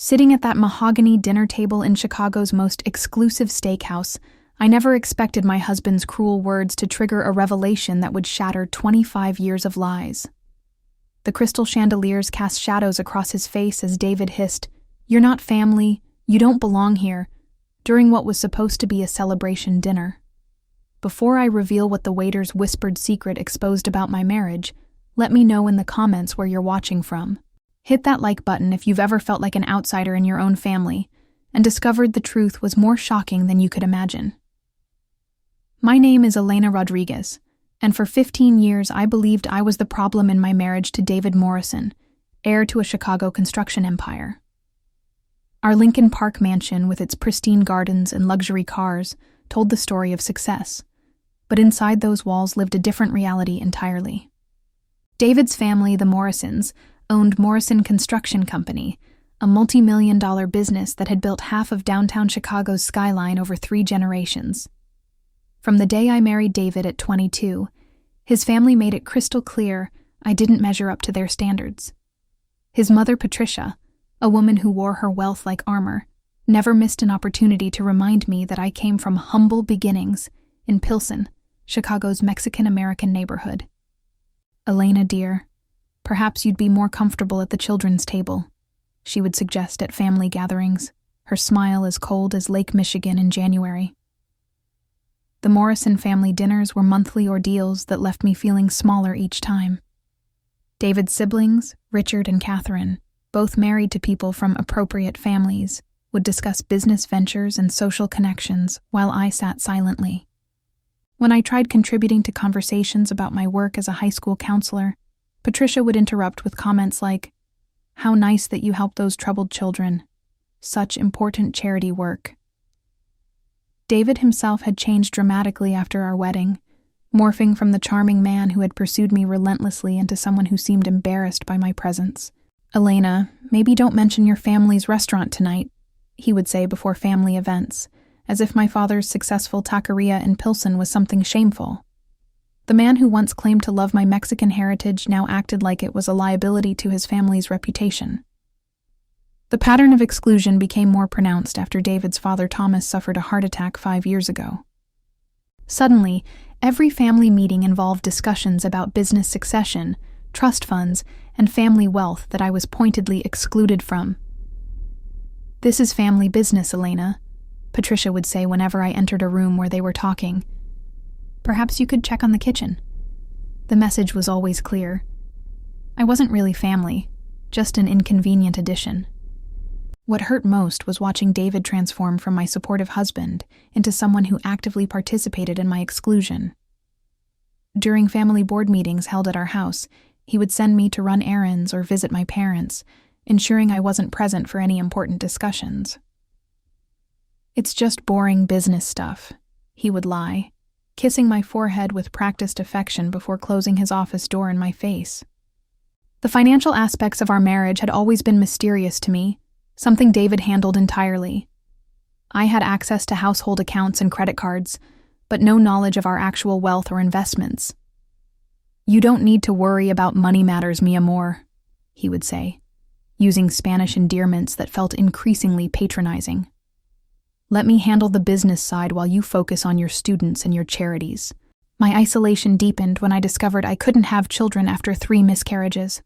Sitting at that mahogany dinner table in Chicago's most exclusive steakhouse, I never expected my husband's cruel words to trigger a revelation that would shatter 25 years of lies. The crystal chandeliers cast shadows across his face as David hissed, "You're not family, you don't belong here," during what was supposed to be a celebration dinner. Before I reveal what the waiter's whispered secret exposed about my marriage, let me know in the comments where you're watching from. Hit that like button if you've ever felt like an outsider in your own family and discovered the truth was more shocking than you could imagine. My name is Elena Rodriguez, and for 15 years I believed I was the problem in my marriage to David Morrison, heir to a Chicago construction empire. Our Lincoln Park mansion, with its pristine gardens and luxury cars, told the story of success, but inside those walls lived a different reality entirely. David's family, the Morrisons, owned Morrison Construction Company, a multi-million-dollar business that had built half of downtown Chicago's skyline over 3 generations. From the day I married David at 22, his family made it crystal clear I didn't measure up to their standards. His mother, Patricia, a woman who wore her wealth like armor, never missed an opportunity to remind me that I came from humble beginnings in Pilsen, Chicago's Mexican-American neighborhood. "Elena, dear, perhaps you'd be more comfortable at the children's table," she would suggest at family gatherings, her smile as cold as Lake Michigan in January. The Morrison family dinners were monthly ordeals that left me feeling smaller each time. David's siblings, Richard and Catherine, both married to people from appropriate families, would discuss business ventures and social connections while I sat silently. When I tried contributing to conversations about my work as a high school counselor, Patricia would interrupt with comments like, "How nice that you help those troubled children. Such important charity work." David himself had changed dramatically after our wedding, morphing from the charming man who had pursued me relentlessly into someone who seemed embarrassed by my presence. "Elena, maybe don't mention your family's restaurant tonight," he would say before family events, as if my father's successful taqueria in Pilsen was something shameful. The man who once claimed to love my Mexican heritage now acted like it was a liability to his family's reputation. The pattern of exclusion became more pronounced after David's father Thomas suffered a heart attack 5 years ago. Suddenly, every family meeting involved discussions about business succession, trust funds, and family wealth that I was pointedly excluded from. "This is family business, Elena," Patricia would say whenever I entered a room where they were talking. "Perhaps you could check on the kitchen." The message was always clear. I wasn't really family, just an inconvenient addition. What hurt most was watching David transform from my supportive husband into someone who actively participated in my exclusion. During family board meetings held at our house, he would send me to run errands or visit my parents, ensuring I wasn't present for any important discussions. "It's just boring business stuff," he would lie, kissing my forehead with practiced affection before closing his office door in my face. The financial aspects of our marriage had always been mysterious to me, something David handled entirely. I had access to household accounts and credit cards, but no knowledge of our actual wealth or investments. "You don't need to worry about money matters, mi amor," he would say, using Spanish endearments that felt increasingly patronizing. "Let me handle the business side while you focus on your students and your charities." My isolation deepened when I discovered I couldn't have children after 3 miscarriages.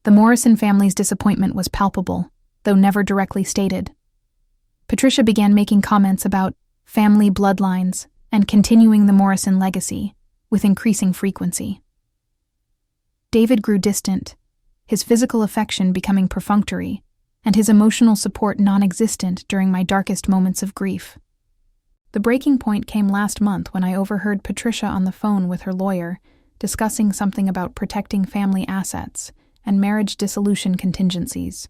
The Morrison family's disappointment was palpable, though never directly stated. Patricia began making comments about family bloodlines and continuing the Morrison legacy with increasing frequency. David grew distant, his physical affection becoming perfunctory, and his emotional support non-existent during my darkest moments of grief. The breaking point came last month when I overheard Patricia on the phone with her lawyer discussing something about protecting family assets and marriage dissolution contingencies.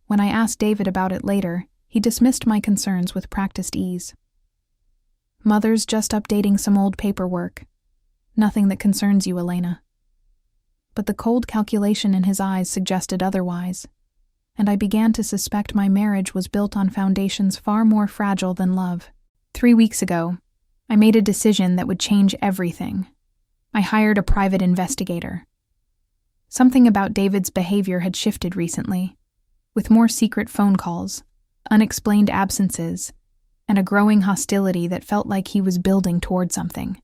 When I asked David about it later, he dismissed my concerns with practiced ease. "Mother's just updating some old paperwork. Nothing that concerns you, Elena." But the cold calculation in his eyes suggested otherwise, and I began to suspect my marriage was built on foundations far more fragile than love. 3 weeks ago, I made a decision that would change everything. I hired a private investigator. Something about David's behavior had shifted recently. with more secret phone calls, unexplained absences, and a growing hostility that felt like he was building toward something.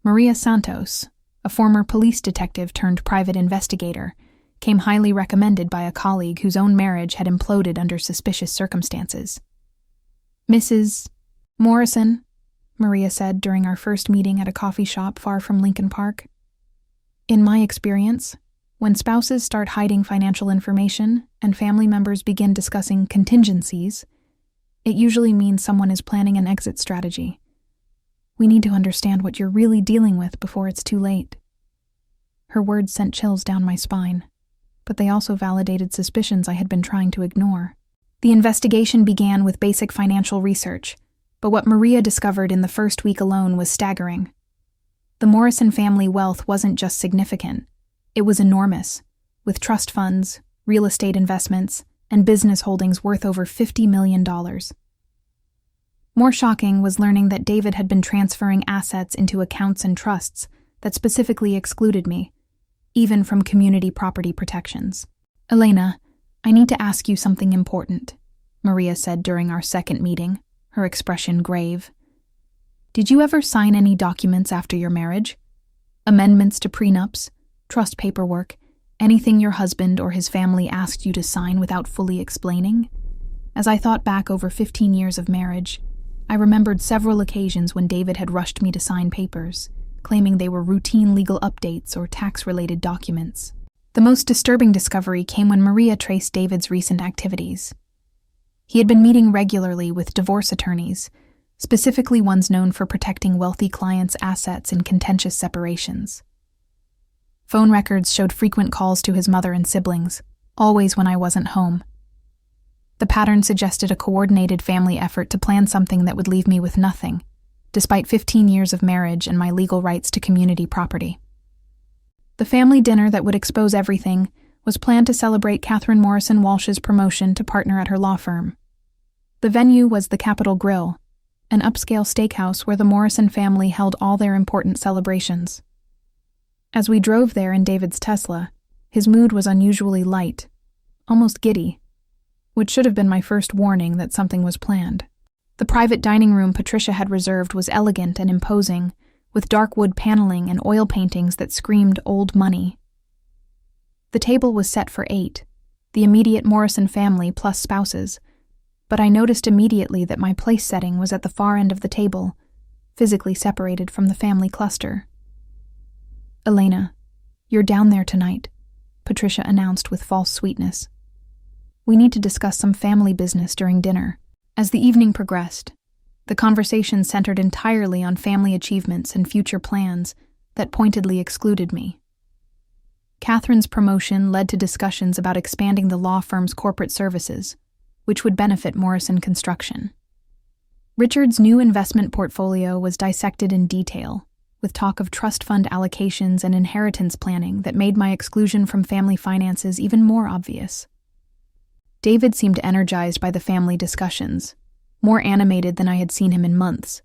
Maria Santos, a former police detective turned private investigator, came highly recommended by a colleague whose own marriage had imploded under suspicious circumstances. "Mrs. Morrison," Maria said during our first meeting at a coffee shop far from Lincoln Park. "In my experience, when spouses start hiding financial information and family members begin discussing contingencies, it usually means someone is planning an exit strategy. We need to understand what you're really dealing with before it's too late." Her words sent chills down my spine, but they also validated suspicions I had been trying to ignore. The investigation began with basic financial research, but what Maria discovered in the first week alone was staggering. The Morrison family wealth wasn't just significant, it was enormous, with trust funds, real estate investments, and business holdings worth over $50 million. More shocking was learning that David had been transferring assets into accounts and trusts that specifically excluded me, even from community property protections. "Elena, I need to ask you something important," Maria said during our second meeting, her expression grave. "Did you ever sign any documents after your marriage? Amendments to prenups, trust paperwork, anything your husband or his family asked you to sign without fully explaining?" As I thought back over 15 years of marriage, I remembered several occasions when David had rushed me to sign papers, claiming they were routine legal updates or tax-related documents. The most disturbing discovery came when Maria traced David's recent activities. He had been meeting regularly with divorce attorneys, specifically ones known for protecting wealthy clients' assets in contentious separations. Phone records showed frequent calls to his mother and siblings, always when I wasn't home. The pattern suggested a coordinated family effort to plan something that would leave me with nothing, despite 15 years of marriage and my legal rights to community property. The family dinner that would expose everything was planned to celebrate Catherine Morrison Walsh's promotion to partner at her law firm. The venue was the Capitol Grill, an upscale steakhouse where the Morrison family held all their important celebrations. As we drove there in David's Tesla, his mood was unusually light, almost giddy, which should have been my first warning that something was planned. The private dining room Patricia had reserved was elegant and imposing, with dark wood paneling and oil paintings that screamed old money. The table was set for 8, the immediate Morrison family plus spouses, but I noticed immediately that my place setting was at the far end of the table, physically separated from the family cluster. "Elena, you're down there tonight," Patricia announced with false sweetness. "We need to discuss some family business during dinner." As the evening progressed, the conversation centered entirely on family achievements and future plans that pointedly excluded me. Catherine's promotion led to discussions about expanding the law firm's corporate services, which would benefit Morrison Construction. Richard's new investment portfolio was dissected in detail, with talk of trust fund allocations and inheritance planning that made my exclusion from family finances even more obvious. David seemed energized by the family discussions, more animated than I had seen him in months.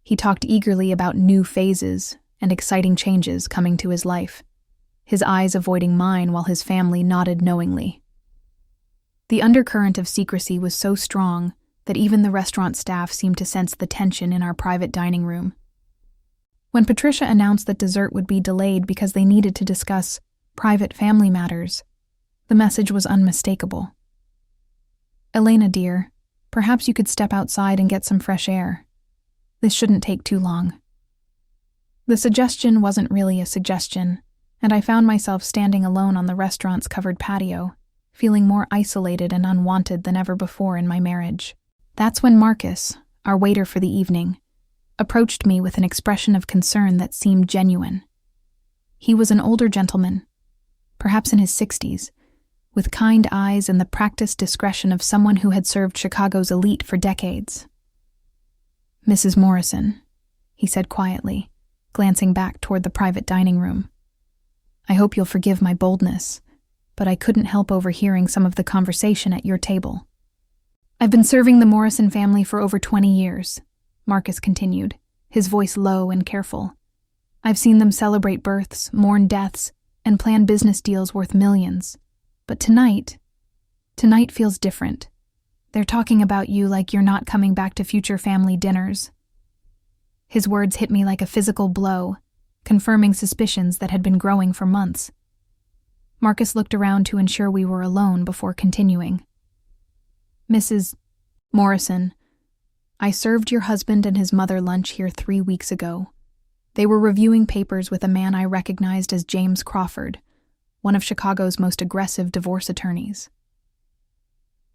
He talked eagerly about new phases and exciting changes coming to his life, his eyes avoiding mine while his family nodded knowingly. The undercurrent of secrecy was so strong that even the restaurant staff seemed to sense the tension in our private dining room. When Patricia announced that dessert would be delayed because they needed to discuss private family matters, the message was unmistakable. "Elena, dear, perhaps you could step outside and get some fresh air. This shouldn't take too long." The suggestion wasn't really a suggestion, and I found myself standing alone on the restaurant's covered patio, feeling more isolated and unwanted than ever before in my marriage. That's when Marcus, our waiter for the evening, approached me with an expression of concern that seemed genuine. He was an older gentleman, perhaps in his 60s, with kind eyes and the practiced discretion of someone who had served Chicago's elite for decades. "Mrs. Morrison," he said quietly, glancing back toward the private dining room. "I hope you'll forgive my boldness, but I couldn't help overhearing some of the conversation at your table." "I've been serving the Morrison family for over 20 years, Marcus continued, his voice low and careful. "I've seen them celebrate births, mourn deaths, and plan business deals worth millions. But tonight Tonight feels different. They're talking about you like you're not coming back to future family dinners. His words hit me like a physical blow, confirming suspicions that had been growing for months. Marcus looked around to ensure we were alone before continuing. Mrs. Morrison, I served your husband and his mother lunch here 3 weeks ago. They were reviewing papers with a man I recognized as James Crawford, one of Chicago's most aggressive divorce attorneys.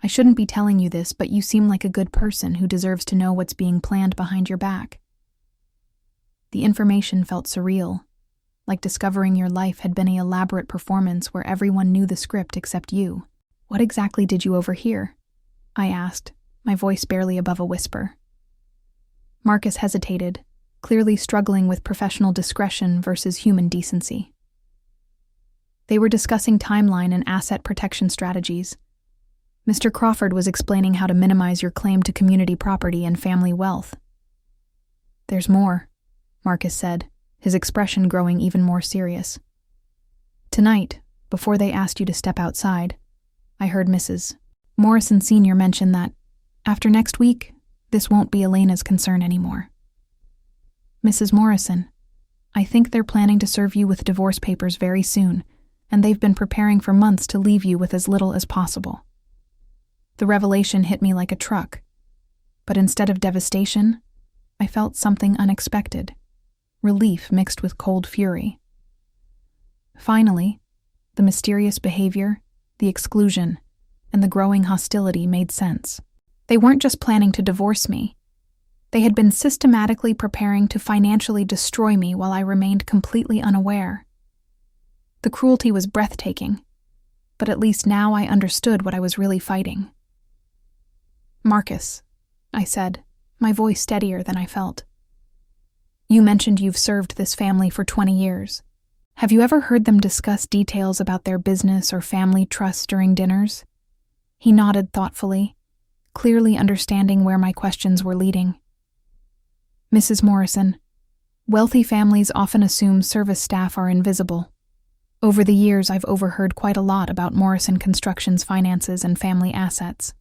I shouldn't be telling you this, but you seem like a good person who deserves to know what's being planned behind your back. The information felt surreal, like discovering your life had been an elaborate performance where everyone knew the script except you. What exactly did you overhear? I asked, my voice barely above a whisper. Marcus hesitated, clearly struggling with professional discretion versus human decency. They were discussing timeline and asset protection strategies. Mr. Crawford was explaining how to minimize your claim to community property and family wealth. There's more, Marcus said, his expression growing even more serious. Tonight, before they asked you to step outside, I heard Mrs. Morrison Sr. mention that, after next week, this won't be Elena's concern anymore. Mrs. Morrison, I think they're planning to serve you with divorce papers very soon, and they've been preparing for months to leave you with as little as possible. The revelation hit me like a truck, but instead of devastation, I felt something unexpected, relief mixed with cold fury. Finally, the mysterious behavior, the exclusion, and the growing hostility made sense. They weren't just planning to divorce me. They had been systematically preparing to financially destroy me while I remained completely unaware. The cruelty was breathtaking, but at least now I understood what I was really fighting. Marcus, I said, my voice steadier than I felt. You mentioned you've served this family for 20 years. Have you ever heard them discuss details about their business or family trusts during dinners? He nodded thoughtfully, clearly understanding where my questions were leading. Mrs. Morrison, wealthy families often assume service staff are invisible. Over the years, I've overheard quite a lot about Morrison Construction's finances and family assets.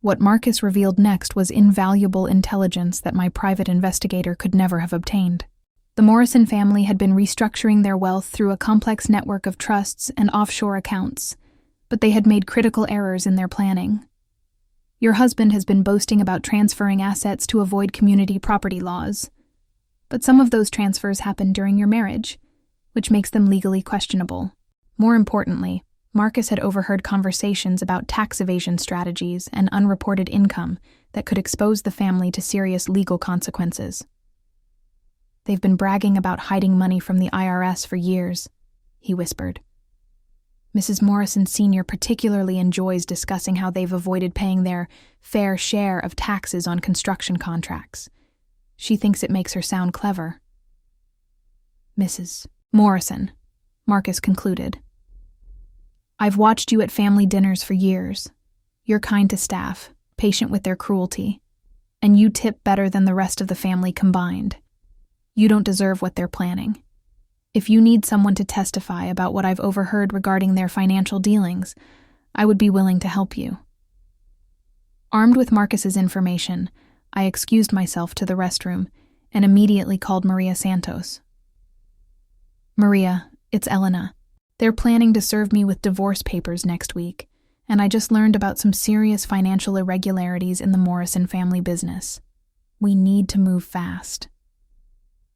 What Marcus revealed next was invaluable intelligence that my private investigator could never have obtained. The Morrison family had been restructuring their wealth through a complex network of trusts and offshore accounts, but they had made critical errors in their planning. Your husband has been boasting about transferring assets to avoid community property laws, but some of those transfers happened during your marriage, which makes them legally questionable. More importantly, Marcus had overheard conversations about tax evasion strategies and unreported income that could expose the family to serious legal consequences. They've been bragging about hiding money from the IRS for years, he whispered. Mrs. Morrison Sr. particularly enjoys discussing how they've avoided paying their fair share of taxes on construction contracts. She thinks it makes her sound clever. Mrs. Morrison, Marcus concluded. I've watched you at family dinners for years. You're kind to staff, patient with their cruelty, and you tip better than the rest of the family combined. You don't deserve what they're planning. If you need someone to testify about what I've overheard regarding their financial dealings, I would be willing to help you. Armed with Marcus's information, I excused myself to the restroom and immediately called Maria Santos. Maria, it's Elena. They're planning to serve me with divorce papers next week, and I just learned about some serious financial irregularities in the Morrison family business. We need to move fast.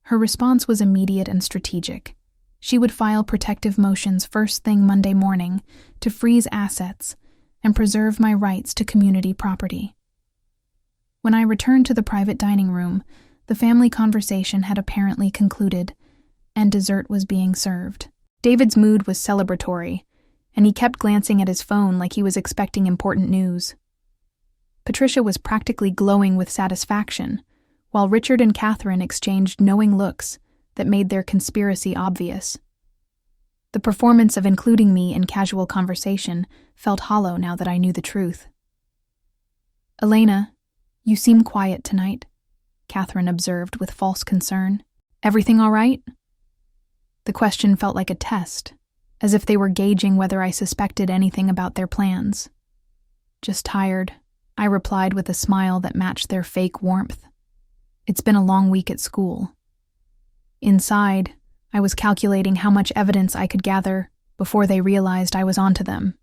Her response was immediate and strategic. She would file protective motions first thing Monday morning to freeze assets and preserve my rights to community property. When I returned to the private dining room, the family conversation had apparently concluded, and dessert was being served. David's mood was celebratory, and he kept glancing at his phone like he was expecting important news. Patricia was practically glowing with satisfaction, while Richard and Catherine exchanged knowing looks that made their conspiracy obvious. The performance of including me in casual conversation felt hollow now that I knew the truth. Elena, you seem quiet tonight, Catherine observed with false concern. Everything all right? The question felt like a test, as if they were gauging whether I suspected anything about their plans. "Just tired," I replied with a smile that matched their fake warmth. "It's been a long week at school." Inside, I was calculating how much evidence I could gather before they realized I was onto them.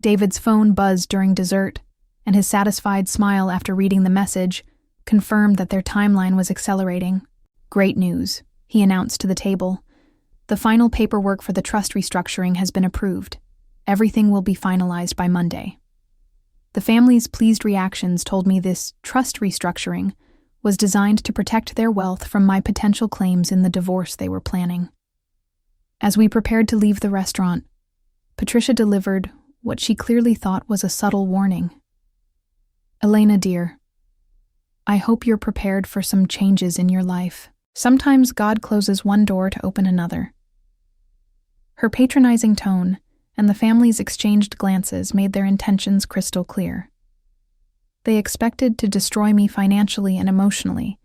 David's phone buzzed during dessert, and his satisfied smile after reading the message confirmed that their timeline was accelerating. "Great news," he announced to the table. "The final paperwork for the trust restructuring has been approved. Everything will be finalized by Monday." The family's pleased reactions told me this trust restructuring was designed to protect their wealth from my potential claims in the divorce they were planning. As we prepared to leave the restaurant, Patricia delivered what she clearly thought was a subtle warning. "Elena, dear, I hope you're prepared for some changes in your life. Sometimes God closes one door to open another." Her patronizing tone and the family's exchanged glances made their intentions crystal clear. They expected to destroy me financially and emotionally,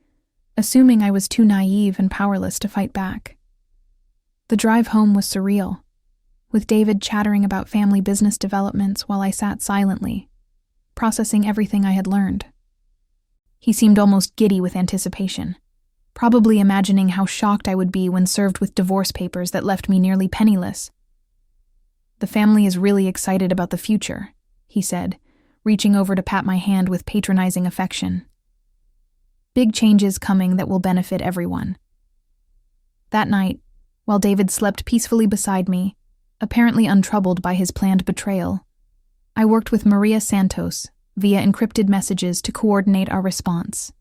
assuming I was too naive and powerless to fight back. The drive home was surreal, with David chattering about family business developments while I sat silently, processing everything I had learned. He seemed almost giddy with anticipation, probably imagining how shocked I would be when served with divorce papers that left me nearly penniless. "The family is really excited about the future," he said, reaching over to pat my hand with patronizing affection. "Big changes coming that will benefit everyone." That night, while David slept peacefully beside me, apparently untroubled by his planned betrayal, I worked with Maria Santos via encrypted messages to coordinate our response.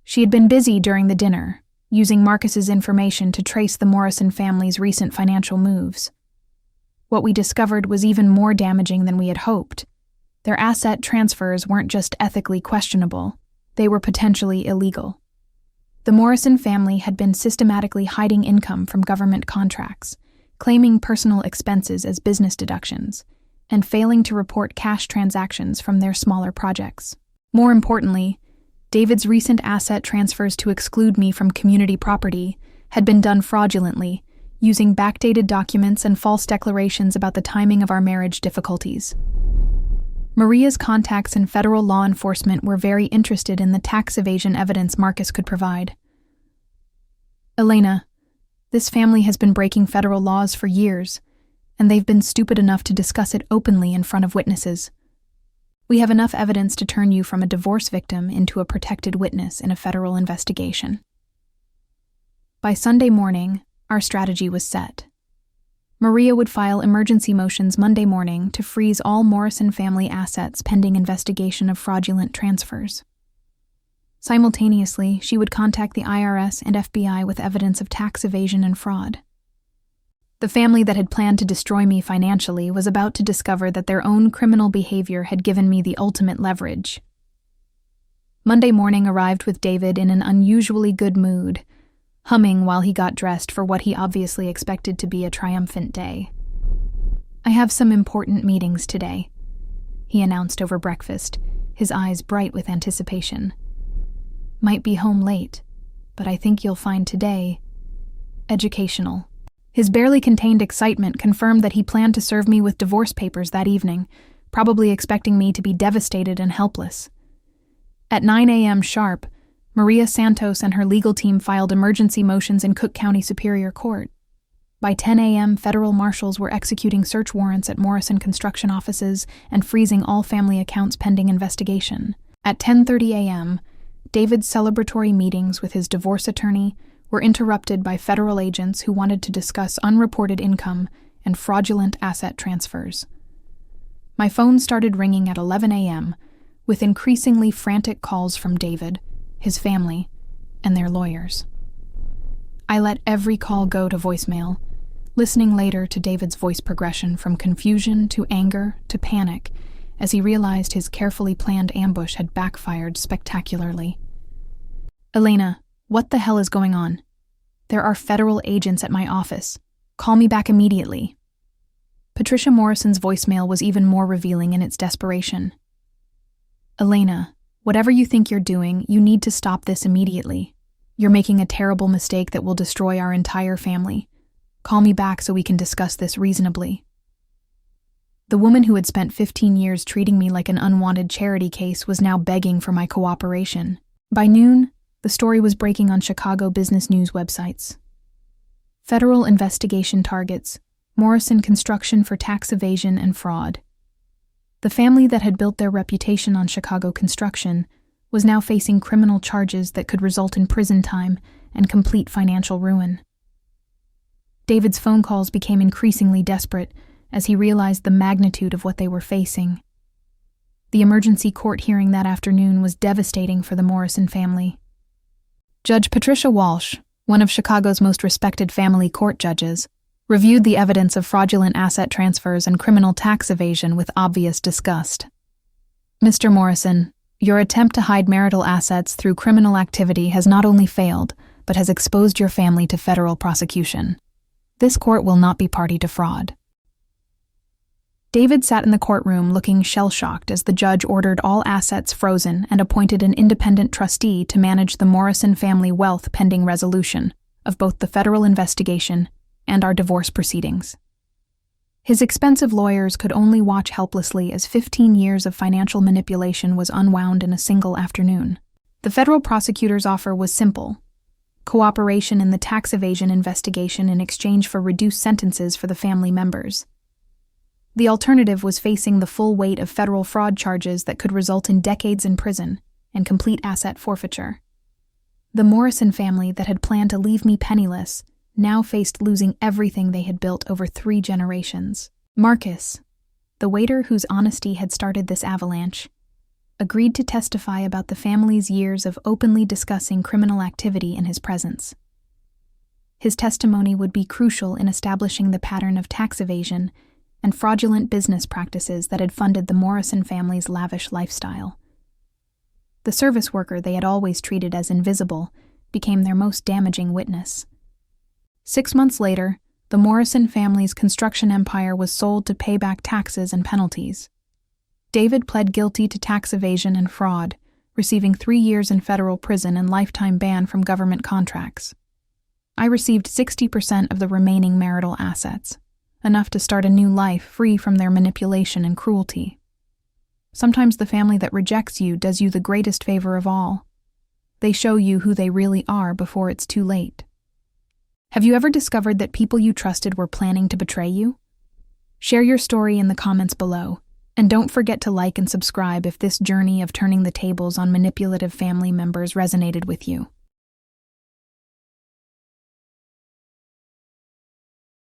She had been busy during the dinner, using Marcus's information to trace the Morrison family's recent financial moves. What we discovered was even more damaging than we had hoped. Their asset transfers weren't just ethically questionable, they were potentially illegal. The Morrison family had been systematically hiding income from government contracts, claiming personal expenses as business deductions, and failing to report cash transactions from their smaller projects. More importantly, David's recent asset transfers to exclude me from community property had been done fraudulently, using backdated documents and false declarations about the timing of our marriage difficulties. Maria's contacts in federal law enforcement were very interested in the tax evasion evidence Marcus could provide. "Elena, this family has been breaking federal laws for years, and they've been stupid enough to discuss it openly in front of witnesses. We have enough evidence to turn you from a divorce victim into a protected witness in a federal investigation." By Sunday morning, our strategy was set. Maria would file emergency motions Monday morning to freeze all Morrison family assets pending investigation of fraudulent transfers. Simultaneously, she would contact the IRS and FBI with evidence of tax evasion and fraud. The family that had planned to destroy me financially was about to discover that their own criminal behavior had given me the ultimate leverage. Monday morning arrived with David in an unusually good mood, humming while he got dressed for what he obviously expected to be a triumphant day. "I have some important meetings today," he announced over breakfast, his eyes bright with anticipation. "Might be home late, but I think you'll find today educational." His barely contained excitement confirmed that he planned to serve me with divorce papers that evening, probably expecting me to be devastated and helpless. At 9 a.m. sharp, Maria Santos and her legal team filed emergency motions in Cook County Superior Court. By 10 a.m., federal marshals were executing search warrants at Morrison construction offices and freezing all family accounts pending investigation. At 10:30 a.m., David's celebratory meetings with his divorce attorney were interrupted by federal agents who wanted to discuss unreported income and fraudulent asset transfers. My phone started ringing at 11 a.m., with increasingly frantic calls from David, his family, and their lawyers. I let every call go to voicemail, listening later to David's voice progression from confusion to anger to panic as he realized his carefully planned ambush had backfired spectacularly. "Elena, what the hell is going on? There are federal agents at my office. Call me back immediately." Patricia Morrison's voicemail was even more revealing in its desperation. "Elena, whatever you think you're doing, you need to stop this immediately. You're making a terrible mistake that will destroy our entire family. Call me back so we can discuss this reasonably. The woman who had spent 15 years treating me like an unwanted charity case was now begging for my cooperation. By noon, the story was breaking on Chicago business news websites. Federal investigation targets Morrison Construction for tax evasion and fraud. The family that had built their reputation on Chicago construction was now facing criminal charges that could result in prison time and complete financial ruin. David's phone calls became increasingly desperate as he realized the magnitude of what they were facing. The emergency court hearing that afternoon was devastating for the Morrison family. Judge Patricia Walsh, one of Chicago's most respected family court judges, reviewed the evidence of fraudulent asset transfers and criminal tax evasion with obvious disgust. Mr. Morrison, your attempt to hide marital assets through criminal activity has not only failed, but has exposed your family to federal prosecution. This court will not be party to fraud. David sat in the courtroom looking shell-shocked as the judge ordered all assets frozen and appointed an independent trustee to manage the Morrison family wealth pending resolution of both the federal investigation and our divorce proceedings. His expensive lawyers could only watch helplessly as 15 years of financial manipulation was unwound in a single afternoon. The federal prosecutor's offer was simple: cooperation in the tax evasion investigation in exchange for reduced sentences for the family members. The alternative was facing the full weight of federal fraud charges that could result in decades in prison and complete asset forfeiture. The Morrison family that had planned to leave me penniless now faced losing everything they had built over 3 generations. Marcus, the waiter whose honesty had started this avalanche, agreed to testify about the family's years of openly discussing criminal activity in his presence. His testimony would be crucial in establishing the pattern of tax evasion and fraudulent business practices that had funded the Morrison family's lavish lifestyle. The service worker they had always treated as invisible became their most damaging witness. 6 months later, the Morrison family's construction empire was sold to pay back taxes and penalties. David pled guilty to tax evasion and fraud, receiving 3 years in federal prison and lifetime ban from government contracts. I received 60% of the remaining marital assets, enough to start a new life free from their manipulation and cruelty. Sometimes the family that rejects you does you the greatest favor of all. They show you who they really are before it's too late. Have you ever discovered that people you trusted were planning to betray you? Share your story in the comments below, and don't forget to like and subscribe if this journey of turning the tables on manipulative family members resonated with you.